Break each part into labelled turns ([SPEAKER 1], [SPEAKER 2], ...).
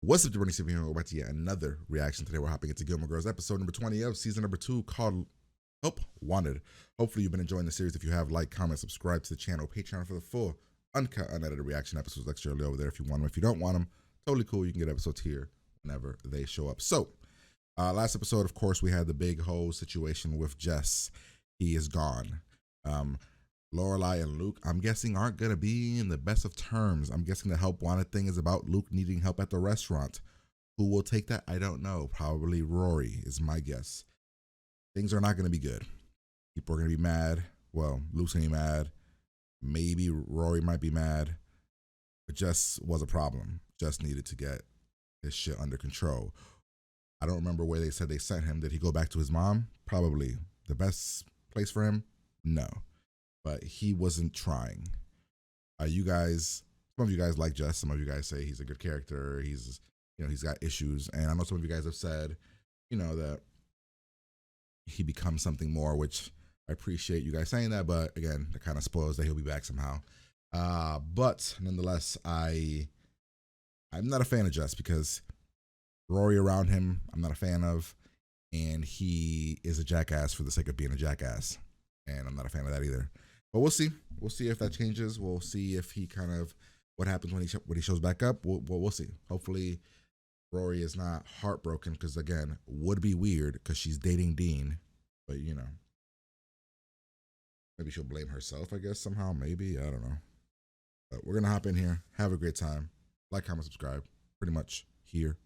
[SPEAKER 1] What's up, Bernie Super? We're back to yet another reaction. Today we're hopping into Gilmore Girls episode number 20 of season number 2 called Help Wanted. Hopefully you've been enjoying the series. If you have, like, comment, subscribe to the channel, Patreon for the full uncut, unedited reaction episodes extra early over there if you want them. If you don't want them, totally cool. You can get episodes here whenever they show up. So, last episode, of course, we had the big whole situation with Jess. He is gone. Lorelai and Luke, I'm guessing, aren't going to be in the best of terms. I'm guessing the help wanted thing is about Luke needing help at the restaurant. Who will take that? I don't know. Probably Rory is my guess. Things are not going to be good. People are going to be mad. Well, Luke's going to be mad. Maybe Rory might be mad. But Jess was a problem. Jess needed to get his shit under control. I don't remember where they said they sent him. Did he go back to his mom? Probably. The best place for him? No. But he wasn't trying. You guys, some of you guys like Jess. Some of you guys say he's a good character. He's, he's got issues. And I know some of you guys have said, that he becomes something more, which I appreciate you guys saying that. But again, that kind of spoils that he'll be back somehow. But nonetheless, I'm not a fan of Jess because Rory around him, I'm not a fan of. And he is a jackass for the sake of being a jackass. And I'm not a fan of that either. But we'll see. We'll see if that changes. We'll see if he what happens when he shows back up. We'll see. Hopefully, Rory is not heartbroken because, again, would be weird because she's dating Dean. But, maybe she'll blame herself, I guess, somehow. Maybe. I don't know. But we're going to hop in here. Have a great time. Like, comment, subscribe. Pretty much here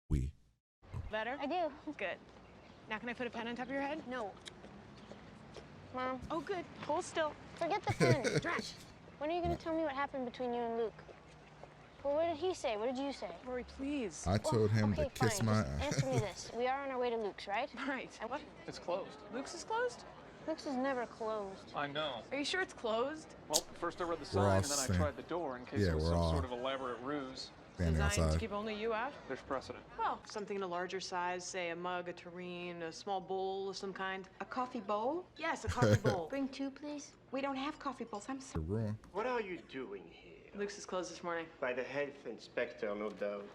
[SPEAKER 1] we go.
[SPEAKER 2] Better?
[SPEAKER 3] I do.
[SPEAKER 2] Good. Now can I put a pen on top of your head?
[SPEAKER 3] No. Mom.
[SPEAKER 2] Oh, good. Hold still.
[SPEAKER 3] Forget the pen.
[SPEAKER 2] Trash.
[SPEAKER 3] When are you going to tell me what happened between you and Luke? Well, what did he say? What did you say?
[SPEAKER 2] Rory, please.
[SPEAKER 1] I told him
[SPEAKER 3] okay,
[SPEAKER 1] to kiss
[SPEAKER 3] fine.
[SPEAKER 1] my
[SPEAKER 3] Just answer me this. We are on our way to Luke's, right?
[SPEAKER 2] Right. What?
[SPEAKER 4] It's closed.
[SPEAKER 2] Luke's is closed?
[SPEAKER 3] Luke's is never closed.
[SPEAKER 4] I know.
[SPEAKER 2] Are you sure it's closed?
[SPEAKER 4] Well, first I read the
[SPEAKER 1] We're all
[SPEAKER 4] sign, and then I
[SPEAKER 1] saying-
[SPEAKER 4] tried the door in case
[SPEAKER 1] Yeah,
[SPEAKER 4] it was
[SPEAKER 1] we're
[SPEAKER 4] some
[SPEAKER 1] all-
[SPEAKER 4] sort of elaborate ruse.
[SPEAKER 1] Standing
[SPEAKER 2] Designed to
[SPEAKER 1] outside.
[SPEAKER 2] keep only you out?
[SPEAKER 4] There's precedent.
[SPEAKER 2] Well, something in a larger size, say a mug, a tureen, a small bowl of some kind.
[SPEAKER 5] A coffee bowl?
[SPEAKER 2] Yes, a coffee bowl.
[SPEAKER 3] Bring two, please.
[SPEAKER 5] We don't have coffee bowls. I'm
[SPEAKER 1] The
[SPEAKER 5] sorry.
[SPEAKER 1] room.
[SPEAKER 6] What are you doing here?
[SPEAKER 2] Luke's is closed this morning.
[SPEAKER 6] By the health inspector, no doubt.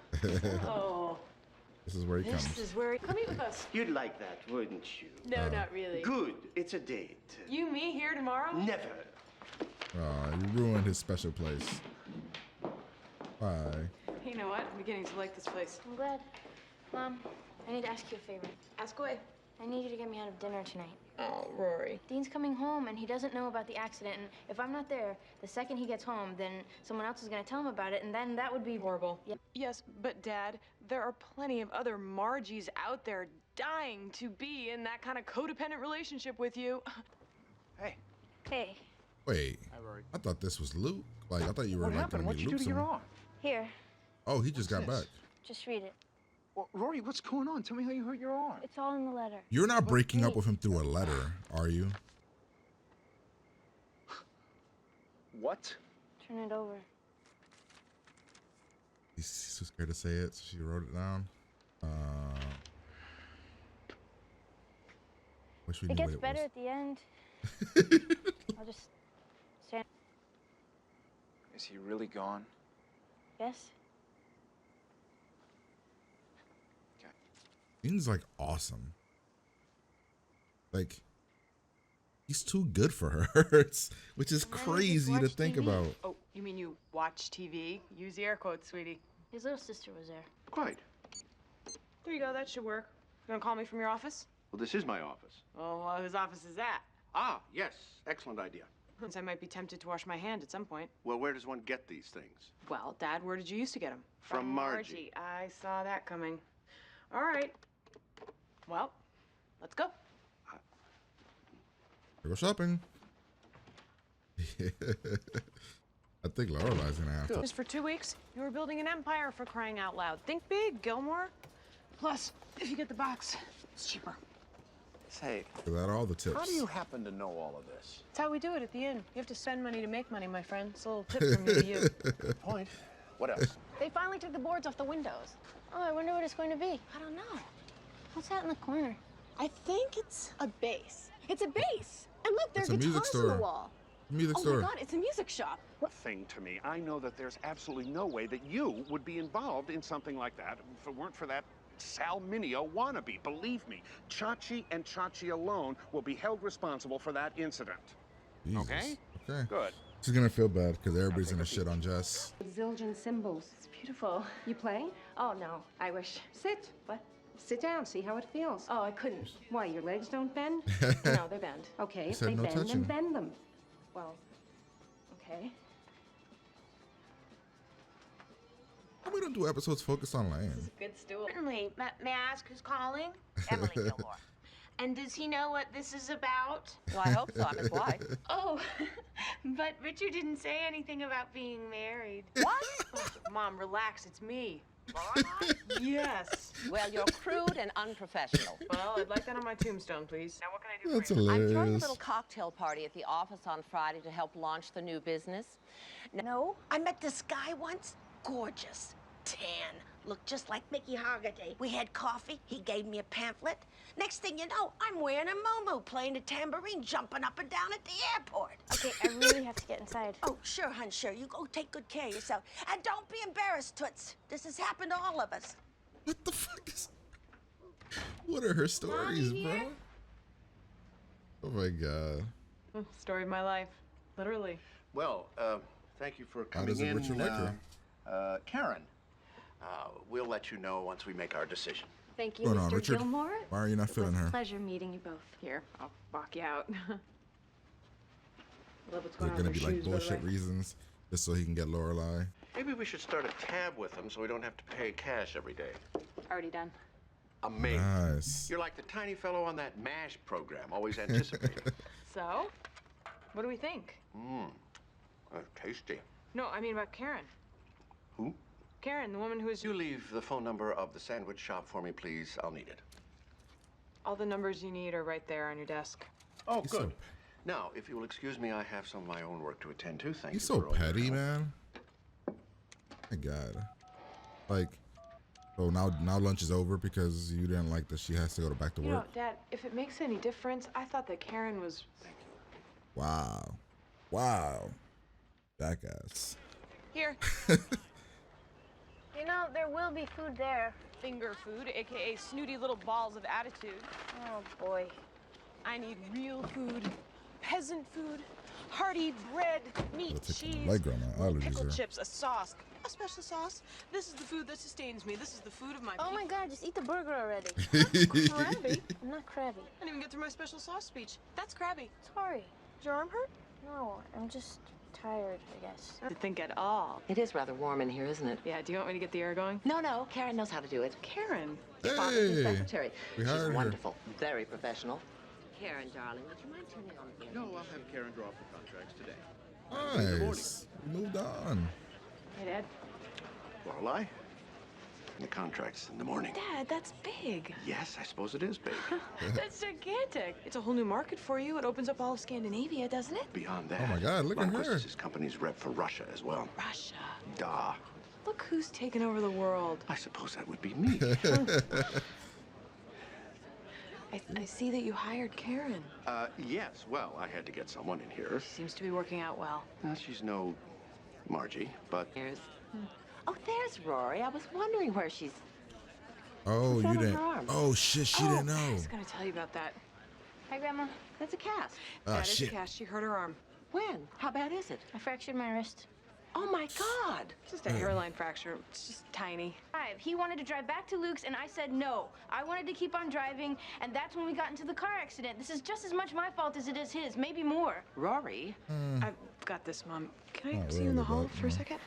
[SPEAKER 2] Oh,
[SPEAKER 1] This is where he comes.
[SPEAKER 2] this is where... Come eat with us.
[SPEAKER 6] You'd like that, wouldn't you?
[SPEAKER 2] No, not really.
[SPEAKER 6] Good. It's a date.
[SPEAKER 2] You, me, here tomorrow?
[SPEAKER 6] Never.
[SPEAKER 1] You ruined his special place. Bye.
[SPEAKER 2] You know what? I'm beginning to like this place.
[SPEAKER 3] I'm glad. Mom, I need to ask you a favor.
[SPEAKER 2] Ask away.
[SPEAKER 3] I need you to get me out of dinner tonight.
[SPEAKER 2] Oh, Rory.
[SPEAKER 3] Dean's coming home, and he doesn't know about the accident. And if I'm not there, the second he gets home, then someone else is going to tell him about it, and then that would be
[SPEAKER 2] Horrible.
[SPEAKER 3] Yeah.
[SPEAKER 2] Yes, but Dad, there are plenty of other Margies out there dying to be in that kind of codependent relationship with you.
[SPEAKER 4] Hey,
[SPEAKER 3] Hey,
[SPEAKER 1] Wait,
[SPEAKER 4] hi, Rory.
[SPEAKER 1] I thought this was Luke. Like, I thought you were
[SPEAKER 4] What
[SPEAKER 1] like
[SPEAKER 4] happened?
[SPEAKER 1] gonna
[SPEAKER 4] What'd
[SPEAKER 1] be
[SPEAKER 4] you do
[SPEAKER 1] Luke
[SPEAKER 4] to your
[SPEAKER 1] someone.
[SPEAKER 4] arm?
[SPEAKER 3] here,
[SPEAKER 1] Oh, he just got
[SPEAKER 4] What's
[SPEAKER 1] back.
[SPEAKER 4] this?
[SPEAKER 3] just read it.
[SPEAKER 4] Well, Rory, what's going on? Tell me how you hurt your arm.
[SPEAKER 3] It's all in the letter.
[SPEAKER 1] You're not breaking up with him through a letter, are you?
[SPEAKER 4] What?
[SPEAKER 3] Turn it over.
[SPEAKER 1] He's too scared to say it, so she wrote it down. Wish we
[SPEAKER 3] If it
[SPEAKER 1] knew
[SPEAKER 3] gets
[SPEAKER 1] what
[SPEAKER 3] better
[SPEAKER 1] it
[SPEAKER 3] at the end, I'll just stand.
[SPEAKER 4] Is he really gone?
[SPEAKER 3] Yes?
[SPEAKER 4] Okay.
[SPEAKER 1] Dean's like awesome. Like, he's too good for her, which is
[SPEAKER 3] Why don't you just
[SPEAKER 1] crazy to
[SPEAKER 3] watch
[SPEAKER 1] think
[SPEAKER 3] TV?
[SPEAKER 1] about.
[SPEAKER 2] Oh, you mean you watch TV? Use the air quotes, sweetie.
[SPEAKER 3] His little sister was there.
[SPEAKER 6] Quite.
[SPEAKER 2] There you go, that should work. You gonna call me from your office?
[SPEAKER 6] Well, this is my office.
[SPEAKER 2] Oh, whose office is that?
[SPEAKER 6] Ah, yes. Excellent idea.
[SPEAKER 2] Since I might be tempted to wash my hand at some point.
[SPEAKER 6] Well, where does one get these things?
[SPEAKER 2] Well, Dad, where did you used to get them?
[SPEAKER 6] From Margie.
[SPEAKER 2] I saw that coming. All right. Well, let's go.
[SPEAKER 1] Go shopping. I think Lorelai's gonna have to.
[SPEAKER 2] Just for 2 weeks, you were building an empire for crying out loud. Think big, Gilmore. Plus, if you get the box, it's cheaper.
[SPEAKER 4] Say,
[SPEAKER 1] Fill out all the tips.
[SPEAKER 4] how do you happen to know all of this?
[SPEAKER 2] That's how we do it at the inn. You have to spend money to make money, my friend. It's a little tip from me to you.
[SPEAKER 4] Good point. What else?
[SPEAKER 3] They finally took the boards off the windows. Oh, I wonder what it's going to be. I don't know. What's that in the corner?
[SPEAKER 7] I think it's a bass. It's a bass. And look,
[SPEAKER 1] It's
[SPEAKER 7] there's
[SPEAKER 1] a music
[SPEAKER 7] guitars on the
[SPEAKER 1] store.
[SPEAKER 7] wall.
[SPEAKER 1] Music
[SPEAKER 5] Oh
[SPEAKER 1] store.
[SPEAKER 5] my God, it's a music shop.
[SPEAKER 6] Thing to me, I know that there's absolutely no way that you would be involved in something like that if it weren't for that Sal Mineo wannabe. Believe me, Chachi and Chachi alone will be held responsible for that incident.
[SPEAKER 1] Jesus.
[SPEAKER 6] Okay?
[SPEAKER 1] Okay.
[SPEAKER 6] Good.
[SPEAKER 1] She's gonna feel bad because everybody's gonna shit on Jess.
[SPEAKER 5] Zildjian cymbals.
[SPEAKER 3] It's beautiful.
[SPEAKER 5] You play?
[SPEAKER 3] Oh, no. I wish.
[SPEAKER 5] Sit.
[SPEAKER 3] What?
[SPEAKER 5] Sit down, see how it feels.
[SPEAKER 3] Oh, I couldn't.
[SPEAKER 5] Why, your legs don't bend?
[SPEAKER 3] No, they're bent.
[SPEAKER 5] Okay, if
[SPEAKER 1] said
[SPEAKER 5] they
[SPEAKER 1] no
[SPEAKER 5] bend,
[SPEAKER 1] touching.
[SPEAKER 5] then bend them.
[SPEAKER 3] Well, okay.
[SPEAKER 1] We don't do episodes focused on land.
[SPEAKER 3] Good stool.
[SPEAKER 7] Certainly. May I ask who's calling? Emily Gilmore. And does he know what this is about?
[SPEAKER 2] Well, I hope so. I'm his wife.
[SPEAKER 7] Oh, but Richard didn't say anything about being married.
[SPEAKER 2] What? Mom, relax. It's me. Yes.
[SPEAKER 8] Well, you're crude and unprofessional.
[SPEAKER 2] Well, I'd like that on my tombstone, please. Now, what can I do
[SPEAKER 1] That's
[SPEAKER 2] for you?
[SPEAKER 8] I'm throwing a
[SPEAKER 1] hilarious.
[SPEAKER 8] little cocktail party at the office on Friday to help launch the new business.
[SPEAKER 9] No, I met this guy once. Gorgeous. Tan. Looked just like Mickey Hoggaday. We had coffee. He gave me a pamphlet. Next thing you know, I'm wearing a muumuu, playing a tambourine, jumping up and down at the airport.
[SPEAKER 3] Okay, I really have to get inside.
[SPEAKER 9] Oh, sure, hun, sure. You go take good care of yourself. And don't be embarrassed, Toots. This has happened to all of us.
[SPEAKER 1] What the fuck is? What are her stories, bro? Oh my god.
[SPEAKER 2] Story of my life. Literally.
[SPEAKER 6] Well, thank you for
[SPEAKER 1] How
[SPEAKER 6] coming
[SPEAKER 1] does
[SPEAKER 6] in.
[SPEAKER 1] Richard like her?
[SPEAKER 6] Karen, we'll let you know once we make our decision.
[SPEAKER 3] Thank you,
[SPEAKER 1] What's going on,
[SPEAKER 3] Mr.
[SPEAKER 1] Richard?
[SPEAKER 3] Gilmore.
[SPEAKER 1] Why are you not
[SPEAKER 3] It
[SPEAKER 1] feeling
[SPEAKER 3] was
[SPEAKER 1] her?
[SPEAKER 3] a pleasure meeting you both.
[SPEAKER 2] Here, I'll walk you out. I love what's
[SPEAKER 1] They're
[SPEAKER 2] going on
[SPEAKER 1] gonna
[SPEAKER 2] with
[SPEAKER 1] be
[SPEAKER 2] your
[SPEAKER 1] like
[SPEAKER 2] shoes, by the
[SPEAKER 1] bullshit
[SPEAKER 2] way.
[SPEAKER 1] reasons just so he can get Lorelai.
[SPEAKER 6] Maybe we should start a tab with them so we don't have to pay cash every day.
[SPEAKER 3] Already done.
[SPEAKER 6] Amazing.
[SPEAKER 1] Nice.
[SPEAKER 6] You're like the tiny fellow on that MASH program, always anticipating.
[SPEAKER 2] So, what do we think?
[SPEAKER 6] Tasty.
[SPEAKER 2] No, I mean about Karen.
[SPEAKER 6] Who?
[SPEAKER 2] Karen, the woman who was...
[SPEAKER 6] You leave the phone number of the sandwich shop for me, please. I'll need it.
[SPEAKER 2] All the numbers you need are right there on your desk.
[SPEAKER 6] Oh,
[SPEAKER 1] He's
[SPEAKER 6] good.
[SPEAKER 1] so-
[SPEAKER 6] Now, if you will excuse me, I have some of my own work to attend to. Thank
[SPEAKER 1] He's
[SPEAKER 6] you
[SPEAKER 1] so
[SPEAKER 6] for all your
[SPEAKER 1] petty,
[SPEAKER 6] help.
[SPEAKER 1] man. My god. Like, so now lunch is over because you didn't like that she has to go back to
[SPEAKER 2] You know,
[SPEAKER 1] work.
[SPEAKER 2] Dad, if it makes any difference, I thought that Karen was...
[SPEAKER 1] Wow. Wow. Jackass.
[SPEAKER 2] Here.
[SPEAKER 3] You know, there will be food there.
[SPEAKER 2] Finger food, aka snooty little balls of attitude.
[SPEAKER 3] Oh, boy.
[SPEAKER 2] I need real food, peasant food, hearty bread, meat,
[SPEAKER 1] Gotta take
[SPEAKER 2] cheese,
[SPEAKER 1] my leg, grandma. Allergies
[SPEAKER 2] pickled
[SPEAKER 1] there.
[SPEAKER 2] chips, a sauce, a special sauce. This is the food that sustains me. This is the food of my
[SPEAKER 3] Oh, my
[SPEAKER 2] people.
[SPEAKER 3] God, just eat the burger already.
[SPEAKER 2] Crabby.
[SPEAKER 3] I'm not crabby.
[SPEAKER 2] I didn't even get through my special sauce speech. That's crabby.
[SPEAKER 3] Sorry.
[SPEAKER 2] Is your arm hurt?
[SPEAKER 3] No, I'm just tired, I guess.
[SPEAKER 2] To think at all.
[SPEAKER 8] It is rather warm in here, isn't it?
[SPEAKER 2] Yeah, do you want me to get the air going?
[SPEAKER 8] No, Karen knows how to do it.
[SPEAKER 2] Karen.
[SPEAKER 8] Your father's his
[SPEAKER 1] Hey,
[SPEAKER 8] secretary.
[SPEAKER 1] we
[SPEAKER 8] She's
[SPEAKER 1] hired her.
[SPEAKER 8] wonderful, very professional. Karen, darling, would you mind turning on the
[SPEAKER 6] No, I'll have Karen draw up the contracts today.
[SPEAKER 1] Nice. We moved on.
[SPEAKER 2] Hey, Dad.
[SPEAKER 6] Lorelai? The contracts in the morning.
[SPEAKER 2] Dad, that's big.
[SPEAKER 6] Yes, I suppose it is big.
[SPEAKER 2] That's gigantic. It's a whole new market for you. It opens up all of Scandinavia, doesn't it?
[SPEAKER 6] Beyond that.
[SPEAKER 1] Oh my God, look at her.
[SPEAKER 6] Lundquist is his company's rep for Russia as well.
[SPEAKER 2] Russia.
[SPEAKER 6] Duh.
[SPEAKER 2] Look who's taken over the world.
[SPEAKER 6] I suppose that would be me.
[SPEAKER 2] I see that you hired Karen.
[SPEAKER 6] Yes, well, I had to get someone in here.
[SPEAKER 2] Seems to be working out well.
[SPEAKER 6] Now, she's no Margie, but
[SPEAKER 8] Here's... Oh, there's Rory. I was wondering where she's...
[SPEAKER 1] Oh,
[SPEAKER 8] What's
[SPEAKER 1] you
[SPEAKER 8] that on
[SPEAKER 1] didn't.
[SPEAKER 8] her arm?
[SPEAKER 1] Oh shit, she didn't
[SPEAKER 2] I
[SPEAKER 1] know.
[SPEAKER 2] was gonna tell you about that.
[SPEAKER 3] Hi, Grandma.
[SPEAKER 8] That's a cast.
[SPEAKER 1] Ah
[SPEAKER 2] That is a
[SPEAKER 1] shit.
[SPEAKER 2] cast. She hurt her arm.
[SPEAKER 8] When? How bad is it?
[SPEAKER 3] I fractured my wrist.
[SPEAKER 8] Oh, my God.
[SPEAKER 2] Just a hairline fracture. It's just tiny.
[SPEAKER 3] He wanted to drive back to Luke's, and I said no. I wanted to keep on driving, and that's when we got into the car accident. This is just as much my fault as it is his, maybe more.
[SPEAKER 8] Rory?
[SPEAKER 2] I've got this, Mom. Can I
[SPEAKER 1] Not
[SPEAKER 2] see you in the
[SPEAKER 1] really,
[SPEAKER 2] hall
[SPEAKER 1] but,
[SPEAKER 2] for a
[SPEAKER 1] no.
[SPEAKER 2] second?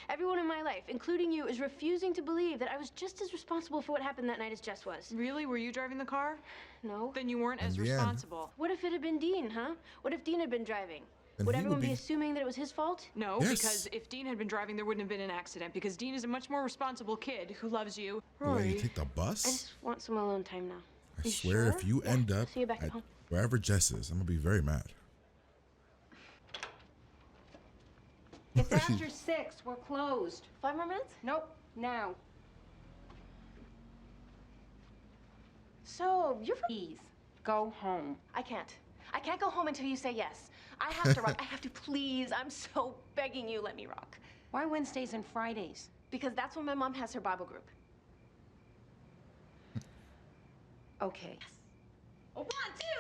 [SPEAKER 3] Everyone in my life, including you, is refusing to believe that I was just as responsible for what happened that night as Jess was.
[SPEAKER 2] Really? Were you driving the car?
[SPEAKER 3] No.
[SPEAKER 2] Then you weren't as
[SPEAKER 1] In the end.
[SPEAKER 2] responsible.
[SPEAKER 3] What if it had been Dean, huh? What if Dean had been driving?
[SPEAKER 1] Then
[SPEAKER 3] Would
[SPEAKER 1] he would
[SPEAKER 3] everyone be
[SPEAKER 1] be-
[SPEAKER 3] assuming that it was his fault?
[SPEAKER 2] No,
[SPEAKER 1] Yes.
[SPEAKER 2] because if Dean had been driving, there wouldn't have been an accident. Because Dean is a much more responsible kid who loves you.
[SPEAKER 1] The way you
[SPEAKER 2] Rory.
[SPEAKER 1] take the
[SPEAKER 3] I
[SPEAKER 1] bus?
[SPEAKER 3] just want some alone time now.
[SPEAKER 1] I
[SPEAKER 2] You
[SPEAKER 1] swear,
[SPEAKER 2] sure?
[SPEAKER 1] if you
[SPEAKER 3] Yeah,
[SPEAKER 1] end up
[SPEAKER 3] see you back at
[SPEAKER 1] at
[SPEAKER 3] home.
[SPEAKER 1] wherever Jess is, I'm gonna be very mad.
[SPEAKER 5] It's after 6. We're closed.
[SPEAKER 3] 5 more minutes?
[SPEAKER 5] Nope, now.
[SPEAKER 3] So, you're
[SPEAKER 5] Please, go home.
[SPEAKER 3] I can't. I can't go home until you say yes. I have to rock. I have to, please. I'm so begging you, let me rock.
[SPEAKER 5] Why Wednesdays and Fridays?
[SPEAKER 3] Because that's when my mom has her Bible group.
[SPEAKER 5] Okay.
[SPEAKER 3] Yes. 1, 2,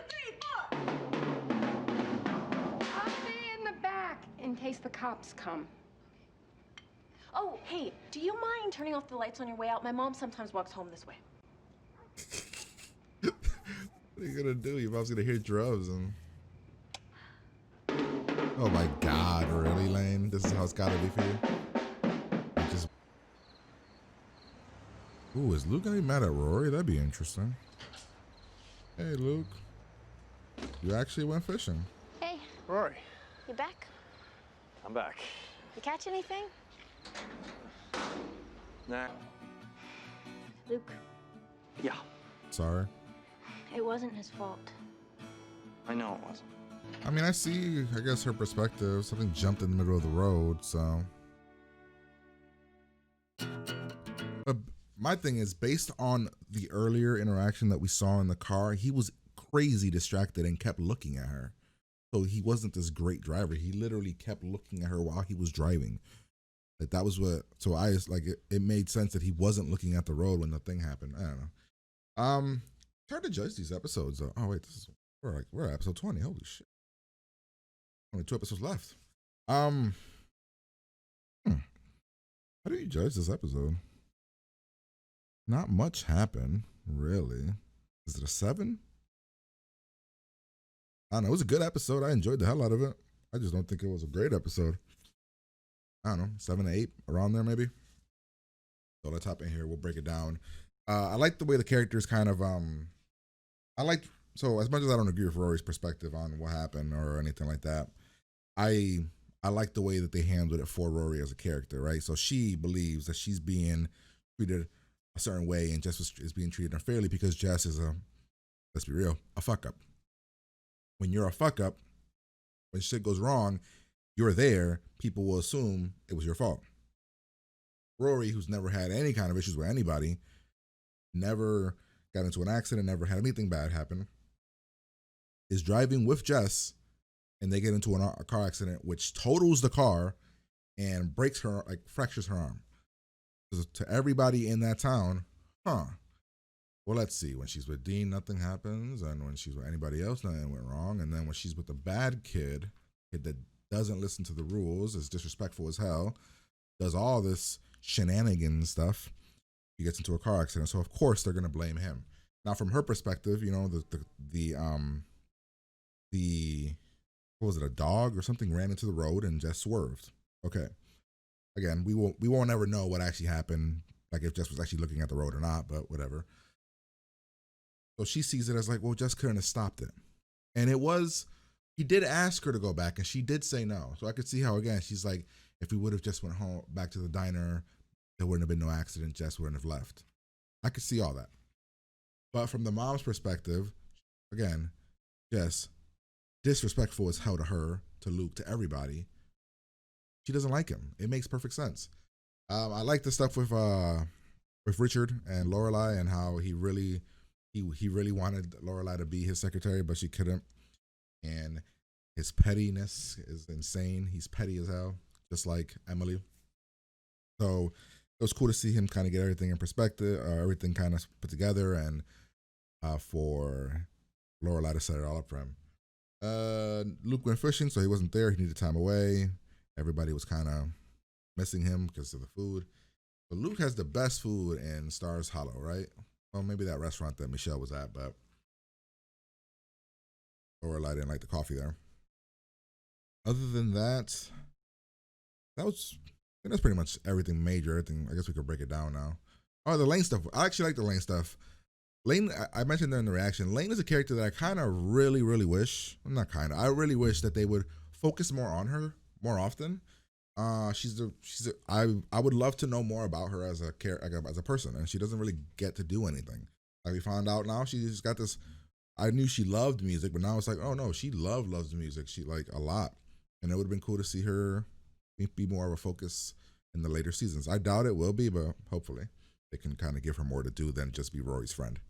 [SPEAKER 3] 3, 4.
[SPEAKER 5] I'll be in the back in case the cops come.
[SPEAKER 3] Oh, hey, do you mind turning off the lights on your way out? My mom sometimes walks home this way.
[SPEAKER 1] What are you gonna do? Your mom's gonna hear drums and. Oh my God! Really, Lane? This is how it's gotta be for you. Just. Ooh, is Luke gonna be mad at Rory? That'd be interesting. Hey, Luke. You actually went fishing.
[SPEAKER 3] Hey,
[SPEAKER 4] Rory,
[SPEAKER 3] you back?
[SPEAKER 4] I'm back.
[SPEAKER 3] You catch anything?
[SPEAKER 4] Nah.
[SPEAKER 3] Luke,
[SPEAKER 4] Yeah,
[SPEAKER 1] Sorry.
[SPEAKER 3] it wasn't his fault.
[SPEAKER 4] I know it wasn't.
[SPEAKER 1] I mean, I see, I guess, her perspective. Something jumped in the middle of the road, so. But my thing is, based on the earlier interaction that we saw in the car, he was crazy distracted and kept looking at her. So he wasn't this great driver. He literally kept looking at her while he was driving. Like that was what, so I just like, it made sense that he wasn't looking at the road when the thing happened. I don't know. It's hard to judge these episodes though. Oh wait, we're at episode 20. Holy shit. Only 2 episodes left. How do you judge this episode? Not much happened, really. Is it a 7? I don't know. It was a good episode. I enjoyed the hell out of it. I just don't think it was a great episode. I don't know, 7 to 8, around there maybe. So let's hop in here. We'll break it down. I like the way the characters kind of so as much as I don't agree with Rory's perspective on what happened or anything like that, I like the way that they handled it for Rory as a character, right? So she believes that she's being treated a certain way and Jess is being treated unfairly because Jess is let's be real, a fuck up. When you're a fuck up, when shit goes wrong, you're there, people will assume it was your fault. Rory, who's never had any kind of issues with anybody, never got into an accident, never had anything bad happen, is driving with Jess, and they get into a car accident, which totals the car and breaks her, like fractures her arm. So to everybody in that town, well, let's see. When she's with Dean, nothing happens, and when she's with anybody else, nothing went wrong. And then when she's with the bad kid that doesn't listen to the rules, is disrespectful as hell, does all this shenanigans stuff, he gets into a car accident. So of course they're gonna blame him. Now from her perspective, you know, the what was it, a dog or something ran into the road and Jess swerved. Okay. Again, we won't ever know what actually happened, like if Jess was actually looking at the road or not, but whatever. So she sees it as like, well, Jess couldn't have stopped it. And he did ask her to go back and she did say no. So I could see how, again, she's like, if we would have just went home back to the diner, there wouldn't have been no accident. Jess wouldn't have left. I could see all that. But from the mom's perspective, again, Jess, disrespectful as hell to her, to Luke, to everybody. She doesn't like him. It makes perfect sense. I like the stuff with Richard and Lorelai and how he really wanted Lorelai to be his secretary, but she couldn't. And his pettiness is insane. He's petty as hell, just like Emily. So it was cool to see him kind of get everything in perspective, everything kind of put together, and for Lorelai to set it all up for him. Luke went fishing, so he wasn't there. He needed time away. Everybody was kind of missing him because of the food. But Luke has the best food in Stars Hollow, right? Well, maybe that restaurant that Michelle was at, but Lorelai didn't like the coffee there. Other than that, I think that's pretty much everything major. Everything. I guess we could break it down now. Oh, the Lane stuff. I actually like the Lane stuff. Lane, I mentioned there in the reaction, Lane is a character that I kind of really, really wish, I really wish that they would focus more on her more often. I would love to know more about her as a person, and she doesn't really get to do anything. Like we found out now, she's got this, I knew she loved music, but now it's like, oh no, she loves music. She like a lot. And it would have been cool to see her be more of a focus in the later seasons. I doubt it will be, but hopefully they can kind of give her more to do than just be Rory's friend.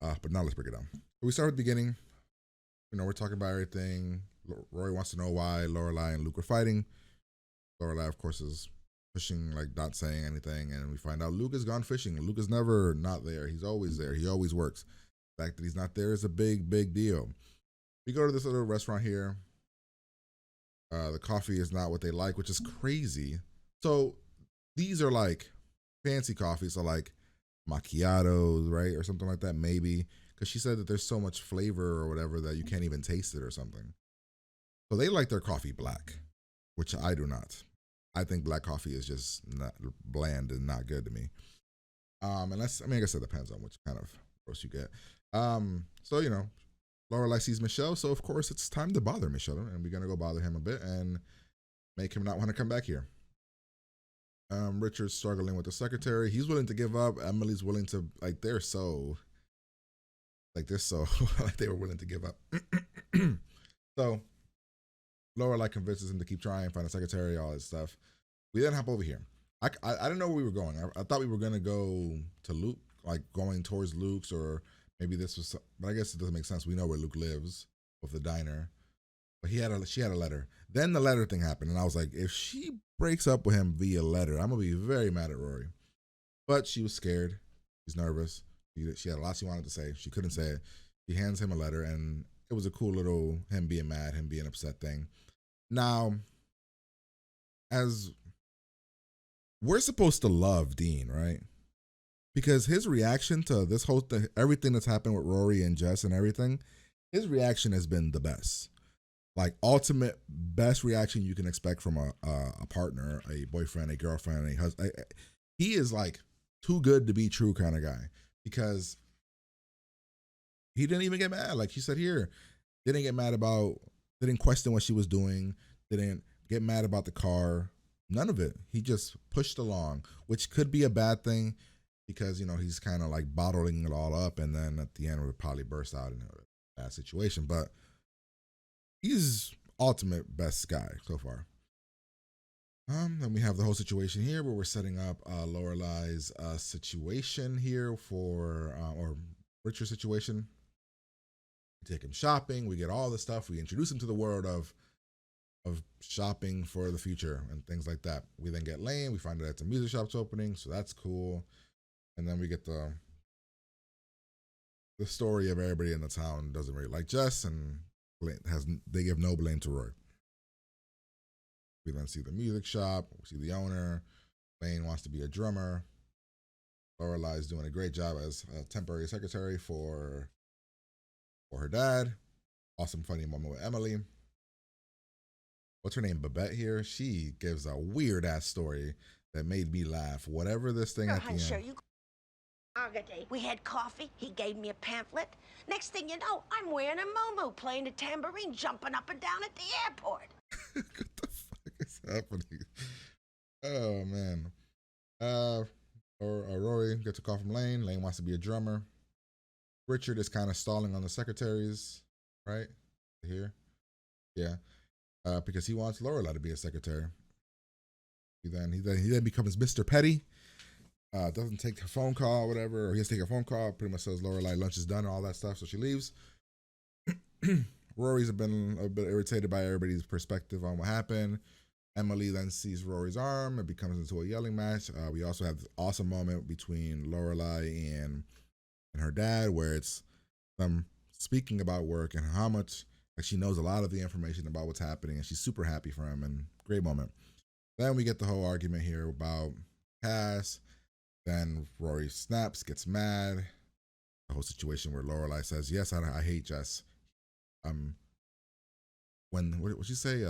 [SPEAKER 1] But now let's break it down. So we start at the beginning. You know, we're talking about everything. Rory wants to know why Lorelai and Luke are fighting. Lorelai, of course, is pushing, like not saying anything, and we find out Luke has gone fishing. Luke is never not there. He's always there. He always works. The fact that he's not there is a big, big deal. We go to this little restaurant here. The coffee is not what they like, which is crazy. So these are like fancy coffees, so like macchiatos, right, or something like that, maybe, because she said that there's so much flavor or whatever that you can't even taste it or something. So they like their coffee black, which I do not. I think black coffee is just not bland and not good to me. Unless, I mean, I guess it depends on which kind of roast you get. So, you know, Lorelai sees Michelle, so of course it's time to bother Michelle, and we're gonna go bother him a bit and make him not want to come back here. Richard's struggling with the secretary. He's willing to give up. Emily's willing to, like, they're so like they were willing to give up. So Lorelai convinces him to keep trying, find a secretary, all that stuff. We then hop over here. I didn't know where we were going. I thought we were gonna go to Luke, like going towards Luke's, or maybe this was, but I guess it doesn't make sense. We know where Luke lives with the diner, but she had a letter. Then the letter thing happened, and I was like, if she breaks up with him via letter, I'm gonna be very mad at Rory. But she was scared. She's nervous. She had a lot she wanted to say. She couldn't say it. She hands him a letter, and it was a cool little him being mad, him being upset thing. Now, as we're supposed to love Dean, right? Because his reaction to this whole thing, everything that's happened with Rory and Jess and everything, his reaction has been the best. Like, ultimate best reaction you can expect from a partner, a boyfriend, a girlfriend, a husband. He is like too good to be true kind of guy, because he didn't even get mad. Like she said here, didn't question what she was doing, didn't get mad about the car, none of it. He just pushed along, which could be a bad thing, because, you know, he's kind of like bottling it all up, and then at the end would probably burst out in a bad situation. But he's ultimate best guy so far. Then we have the whole situation here where we're setting up Lorelai's situation here for, or Richard's situation. We take him shopping. We get all the stuff. We introduce him to the world of shopping for the future and things like that. We then get Lane. We find out it's a music shop's opening, so that's cool. And then we get the story of everybody in the town doesn't really like Jess, and they give no blame to Roy. We then see the music shop. We see the owner. Lane wants to be a drummer. Lorelai is doing a great job as a temporary secretary for her dad. Awesome, funny moment with Emily. What's her name? Babette here. She gives a weird ass story that made me laugh. Whatever this thing at the end.
[SPEAKER 9] We had coffee. He gave me a pamphlet. Next thing you know, I'm wearing a muumuu, playing a tambourine, jumping up and down at the airport.
[SPEAKER 1] What the fuck is happening? Oh man. Rory gets a call from Lane. Lane wants to be a drummer. Richard is kind of stalling on the secretaries, right? Here, yeah, because he wants Lorelai to be a secretary. He then becomes Mr. Petty. Doesn't take her phone call or whatever, or he has to take a phone call, pretty much says Lorelai lunch is done, all that stuff, so she leaves. Rory's been a bit irritated by everybody's perspective on what happened. Emily then sees Rory's arm. It becomes into a yelling match. We also have this awesome moment between Lorelai and her dad, where it's them speaking about work and how much, like, she knows a lot of the information about what's happening, and she's super happy for him, and great moment. Then we get the whole argument here about Cass. Then Rory snaps, gets mad. The whole situation where Lorelai says, "Yes, I hate Jess." What she say?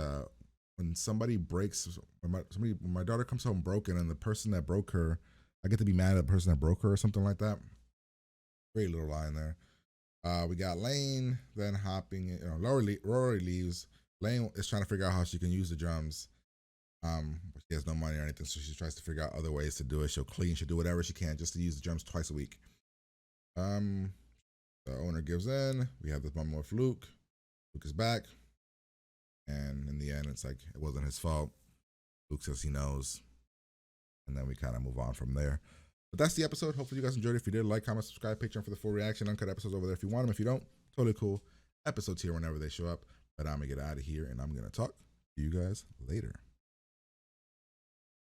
[SPEAKER 1] When somebody breaks, when my daughter comes home broken, and the person that broke her, I get to be mad at the person that broke her, or something like that. Great little line there. We got Lane then hopping. You know, Rory leaves. Lane is trying to figure out how she can use the drums. But she has no money or anything, so she tries to figure out other ways to do it. She'll clean, she'll do whatever she can just to use the drums twice a week. The owner gives in. We have this moment with Luke. Luke is back, and in the end, it's like it wasn't his fault. Luke says he knows, and then we kind of move on from there. But that's the episode. Hopefully you guys enjoyed it. If you did, like, comment, subscribe, Patreon for the full reaction. Uncut episodes over there if you want them. If you don't, totally cool. Episodes here whenever they show up. But I'm gonna get out of here and I'm gonna talk to you guys later.